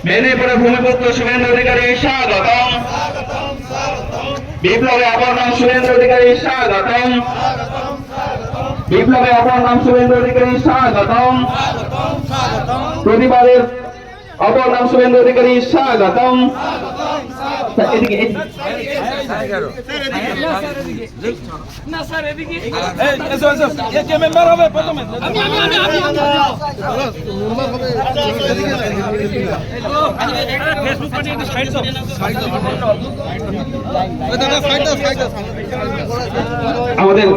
মেদিনীপুরের ভূমিপুত্র শুভেন্দু অধিকারী স্বাগতম। বিপ্লবে অপর নাম শুভেন্দু অধিকারী স্বাগতম। বিপ্লবে অপর নাম শুভেন্দু অধিকারী স্বাগতম। প্রতিবাদের অপর নাম শুভেন্দু অধিকারী স্বাগতম। আমাদের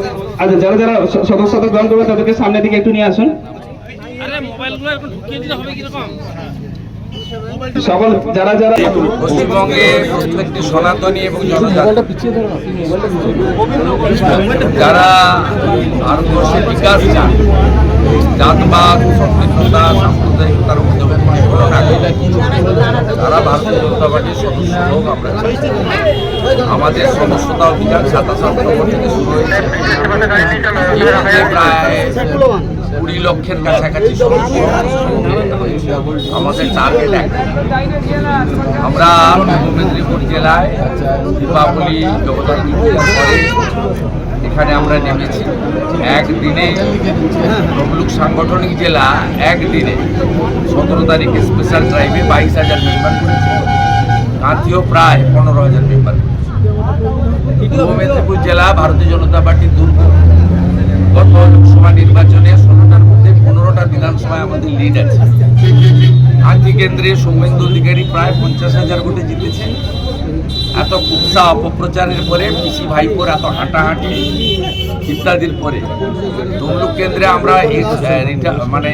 আচ্ছা যারা যারা সদস্যতা গ্রহণ করবে তাদেরকে সামনের দিকে একটু নিয়ে আসুন। সকল যারা যারা পশ্চিমবঙ্গে প্রত্যেকটি সনাতনী এবং জনজাতি যারা ভারতবর্ষের বিকাশ চান, জাতবাদ সম্পৃক্ততা সাম্প্রদায়িকতার মধ্যে তারা ভারতীয় জনতা পার্টির সদস্য হোক। আমরা আমাদের সমস্যতা অভিযান 27 অক্টোবর থেকে শুরু হয়েছে। প্রায় 20 লক্ষের কাছাকাছি আমাদের টার্গেট একটা। আমরা পূর্ব মেদিনীপুর জেলায় দীপাবলি জগদ্ধাত্রী পূজার পরে এখানে আমরা নেমেছি। একদিনে তমলুক সাংগঠনিক জেলা একদিনে 17 তারিখে স্পেশাল ড্রাইভে 22,000 মেম্বার করেছে। কাঁথিও প্রায় 15,000 মেম্বার করেছে। পূর্ব মেদিনীপুর জেলা ভারতীয় জনতা পার্টির দুর্গ। গত লোকসভা নির্বাচনে 16টার মধ্যে 15টা বিধানসভায় আমাদের লিড আছে। কাঁথি কেন্দ্রে শুভেন্দু অধিকারী প্রায় 50,000 ভোটে জিতেছে। এত কুৎসা অপপ্রচারের পরে পিসি ভাইপোর এত হাঁটাহাঁটি ইত্যাদির পরে তমলুক কেন্দ্রে আমরা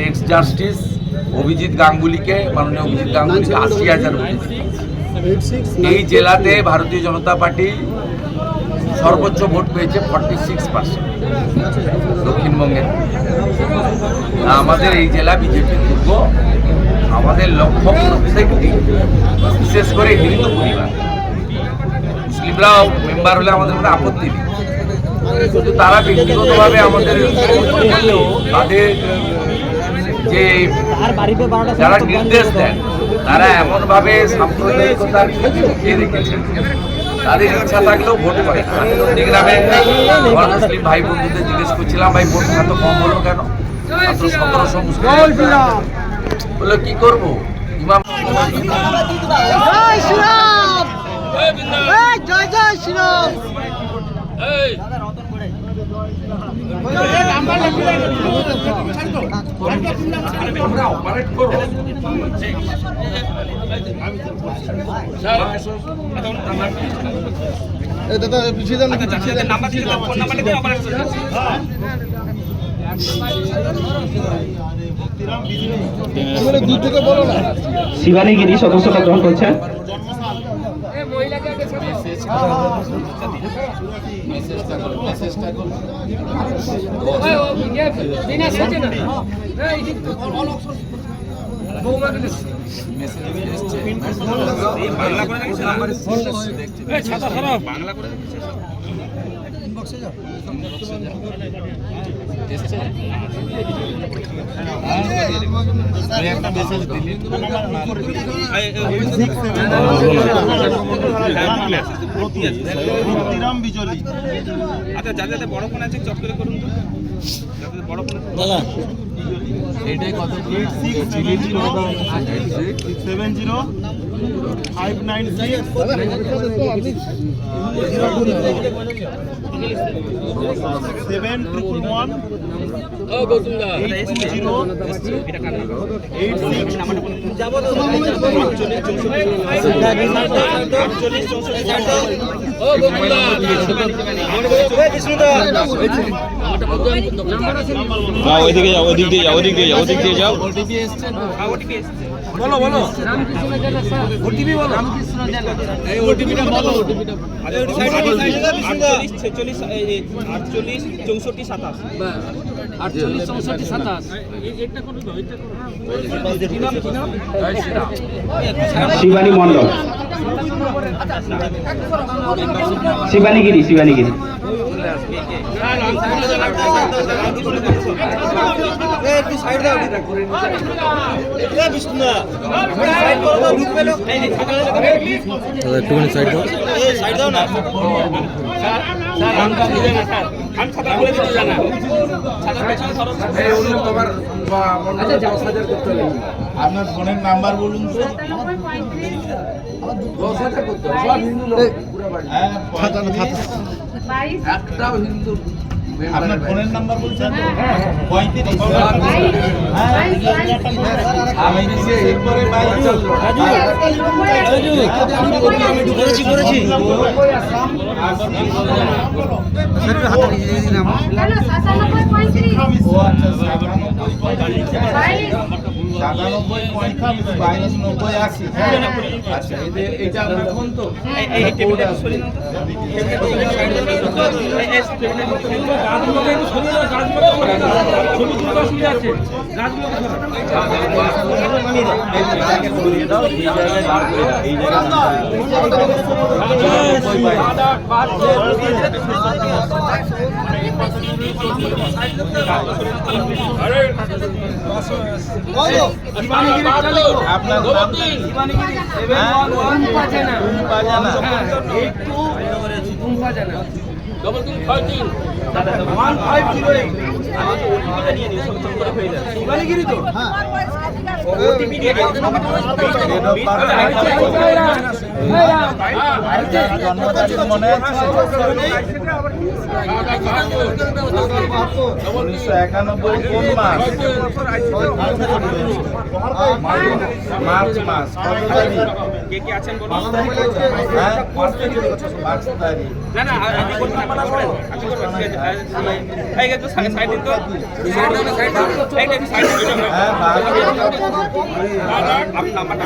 এক্স জাস্টিস অভিজিৎ গাঙ্গুলিকে, মাননীয় অভিজিৎ গাঙ্গুলিকে 80,000 ভোটে জিতেছে। এই জেলাতে ভারতীয় জনতা পার্টি সর্বোচ্চ ভোট পেয়েছে 46%। দক্ষিণবঙ্গের আমাদের এই জেলা বিজেপির দুর্গ। আমাদের লক্ষ্য প্রত্যেকটি, বিশেষ করে হিন্দু পরিবার, মুসলিমরাও মেম্বার হলে আমাদের কোনো আপত্তি নেই, কিন্তু তারা ব্যক্তিগতভাবে আমাদের তাদের যে যারা নির্দেশ দেন তারা এমনভাবে সাম্প্রদায়িকতার লুকিয়ে রেখেছেন, তাদের ইচ্ছা থাকলেও ভোট করে। নন্দীগ্রামে আমার মুসলিম ভাই বন্ধুদের জিজ্ঞেস করছিলাম, ভাই ভোট এত কম হলো কেন? মাত্র 1700 মুসলিম বললো কি করবো, ইমাম জয় জয় শ্রীরাম। দাদা পিছিয়ে যান, শিবানীগিরি সদস্যতা গ্রহণ করছেন। আচ্ছা যাদের বড় ফোন আছে চট করে করুন তো, যাদের বড় ফোন আছে দাদা এটাই কথা ওই দিকে যাও, ওদিক দিয়ে যাও, ওদিক দিয়ে যাও, ওদিক দিয়ে যাও। বলো বলো, ওটিপি বলো, এই ওটিপিটা বলো। 48 46 48 64 27 48 64 27 এটা কোন তো, এটা কি নাম কি নাম? শিবানী মণ্ডল, শিবানীগিরি, শিবানীগিরি। একটু সাইড দাও বিষ্ণু সাইড করো তো ঢুক পেলো একটুখানি সাইড দাও এই সাইড দাও না স্যার স্যার আমি ছাতা বলে দিতে জানা ছাতা পেছনে ধরো এই অন্য কভার আচ্ছা 10,000 করতে হবে আপনার ফোনের নাম্বার বলুন তো 10,000 করতে হবে সব হিন্দু লোক পুরো বাড়ি একটাও হিন্দু আপনার ফোনের নাম্বার বলছেন 35 আমি নিচে এরপরে করেছি করেছি ও আচ্ছা 97 বাইশ 90 80 আচ্ছা এটা আপনার ফোন তো এই টেবিলটা সরিয়ে নাও আপনার মনে আছে 1991 কোন মাস মার্চ মাস কত তারিখ কে কে আছেন বলুন হ্যাঁ 5 তারিখ না না আপনি কোন নাম্বার পড়েন আপনি করবেন এই গেছে সাইড দিন তো সাইড দাও না সাইড দাও এইটা সাইড দিন হ্যাঁ আপনি নাম্বারটা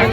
SMS